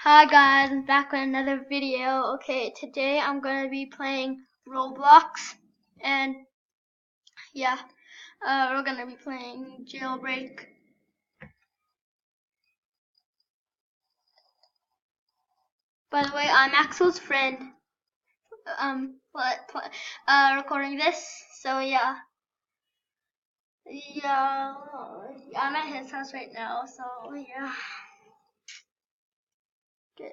Hi guys, I'm back with another video. Okay, today I'm gonna be playing Roblox, and yeah, we're gonna be playing Jailbreak. By the way, I'm Axel's friend. Recording this, so yeah, I'm at his house right now, so yeah. Good.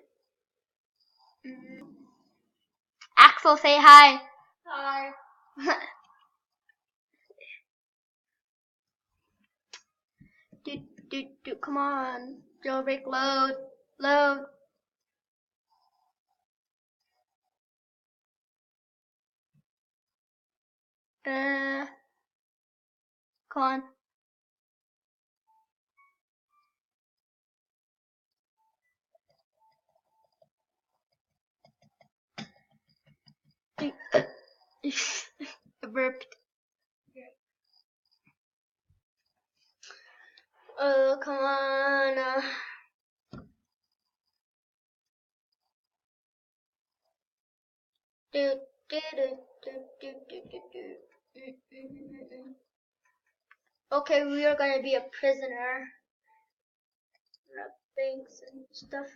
Axel, say hi. Hi. Come on, Jailbreak, load. Come on. Burped. Oh, come on. Do, do, do. Okay, we are gonna be a prisoner. Things and stuff.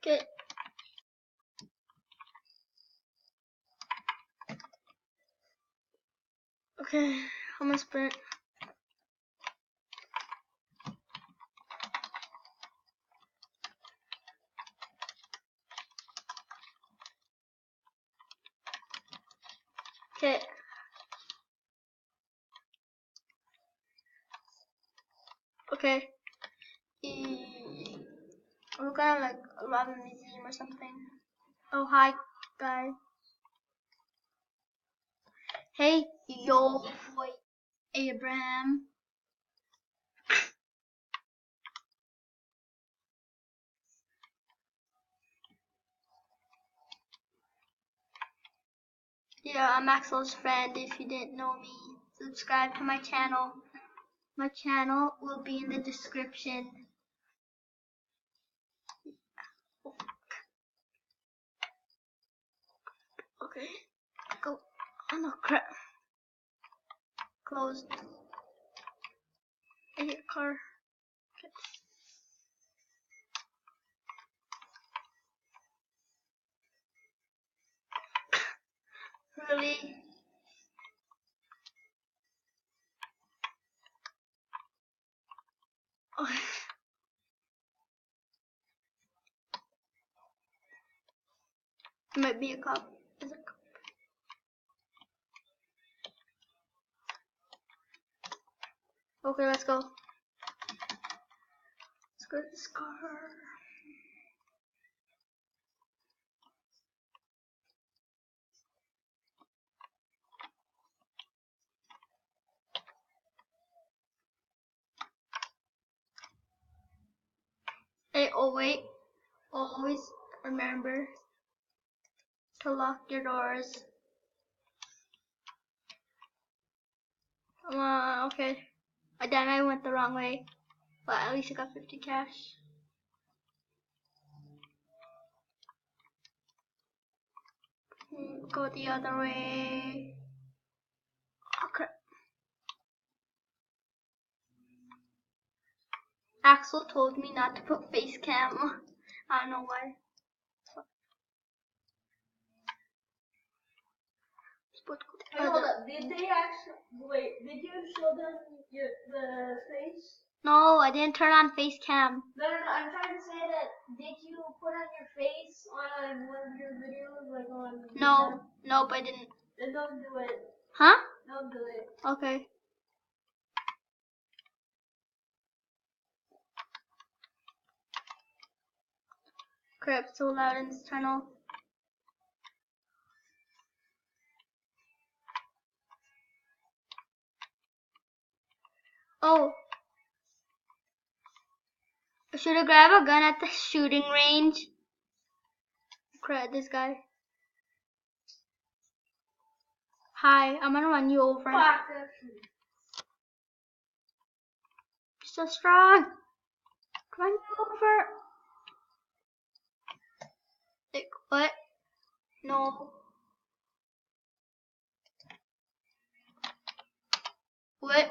Okay. Okay, I'm gonna sprint. Okay. Okay. We're gonna like rob a museum or something. Oh, hi, guys. Hey, yo, boy, Abraham. Yeah, I'm Axel's friend. If you didn't know me, subscribe to my channel. My channel will be in the description. Okay, go. Oh no, crap. Closed. I hit car. Okay. Really? Oh. It might be a cop. Is it a cop? Okay, let's go. Let's go to this car. Hey, oh wait. Always remember to lock your doors. Okay. Damn, I went the wrong way. But at least I got 50 cash. Go the other way. Oh crap. Axel told me not to put face cam. I don't know why. Hey, hold up. Did they actually wait? Did you show them the face? No, I didn't turn on face cam. No. I'm trying to say that. Did you put on your face on one of your videos, like on? No, nope, I didn't. Then don't do it. Huh? Don't do it. Okay. Crap, it's so loud in this tunnel. Oh. Should I grab a gun at the shooting range? Crap, this guy. Hi, I'm gonna run you over. So strong. Run you over. Like what? No. What?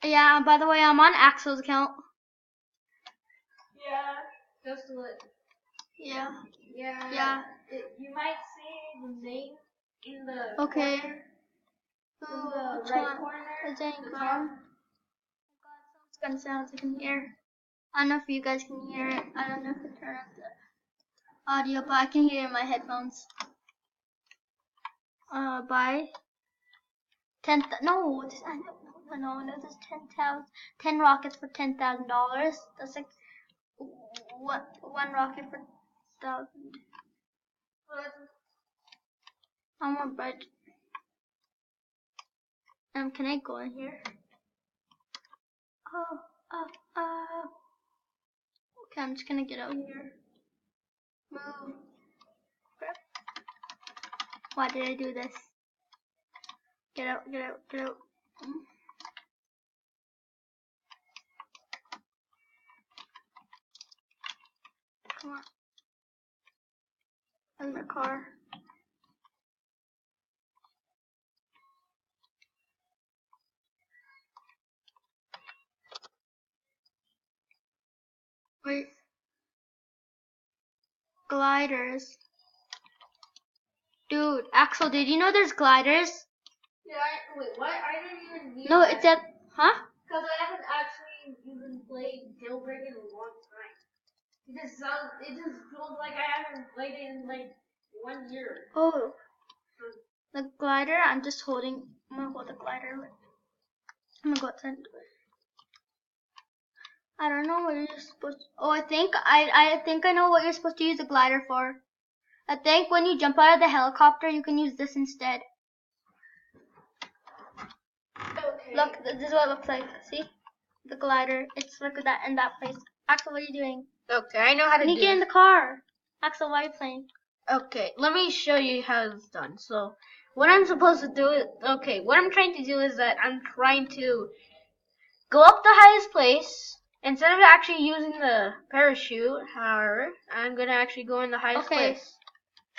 Yeah, by the way, I'm on Axel's account. Yeah. Just look. Yeah. Yeah. Yeah. You might see the name in the Okay. corner. Ooh, In the which right one? corner. Is it The green? top. It's gonna sound I can hear. I don't know if you guys can hear it. I don't know if it turned up the audio, but I can hear it in my headphones. Buy 10. No, this, I don't know. No, this is 10 rockets for $10,000. That's like one rocket for 1,000. I'm on bread. Can I go in here? Oh, okay, I'm just gonna get out here. Move. Crap. Why did I do this? Get out, get out, get out. Come on. In the car. Wait. Gliders. Dude, Axel, did you know there's gliders? Yeah, wait, what? I didn't even No, it's at, huh? Because I haven't actually even played Jailbreak in a long time. It just feels like I haven't played it in like 1 year. Oh, the glider. I'm gonna hold the glider. I'm gonna go outside. I don't know what you're supposed to. Oh, I think I know what you're supposed to use the glider for. I think when you jump out of the helicopter, you can use this instead. Okay. Look, this is what it looks like. See? The glider. It's like that in that place. Axel, what are you doing? Okay, I know how to Can do you get in it. the car? Axel, why are you playing? Okay, let me show you how it's done. So, what I'm supposed to do is, okay, what I'm trying to do is that I'm trying to go up the highest place. Instead of actually using the parachute, however, I'm going to actually go in the highest place.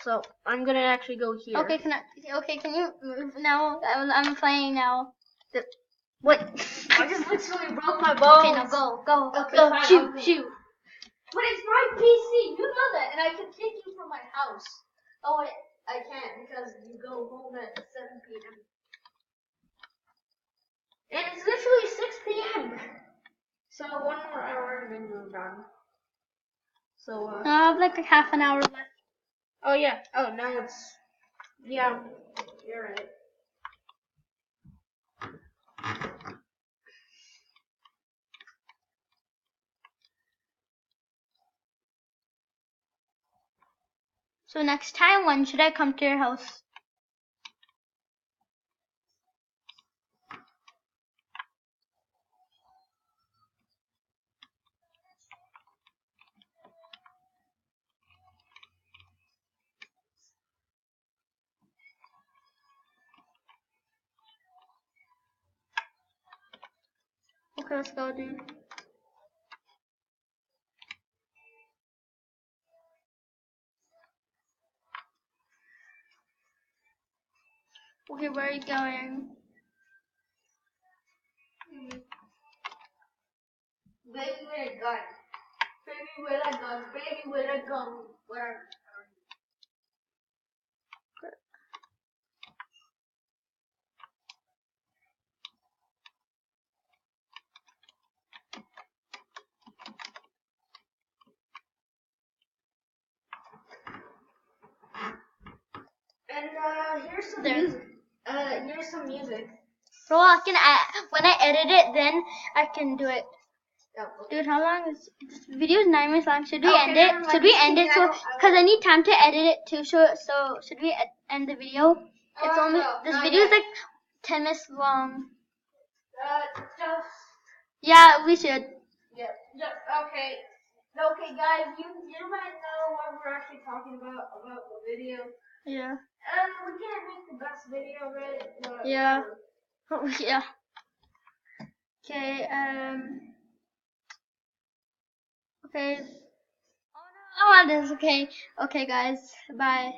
So, I'm going to actually go here. Okay, can you move now? I'm playing now. What? I just literally broke my bones. Okay, now go. Okay, Go, fine, shoot. But it's my PC, you know that, and I can take you from my house. Oh wait, I can't because you go home at 7 p.m. And it's literally 6 p.m. So 1 more hour and then we're done. So I have like a half an hour left. oh yeah. Oh now it's yeah. You're right. So next time, when should I come to your house? Okay, let's go, dude. Okay, where are you going? Baby with a gun. Baby with a gun. Baby with a gun. Where? And here's some music. Here's some music. Bro, when I edit it, then I can do it. Oh, okay. Dude, how long is this video? Is 9 minutes long. Should we Okay, end never it? mind. Should we end it? I Because I need time to edit it too. So should we end the video? It's only no, this not video is yet. like 10 minutes long. Just Yeah, we should. yeah. Just okay. Okay, guys, you might know what what we're actually talking about the video. Yeah. We can't make the best video of it, but Yeah. Yeah. Okay. Okay. Oh no. Oh, this. Okay. Okay, guys. Bye.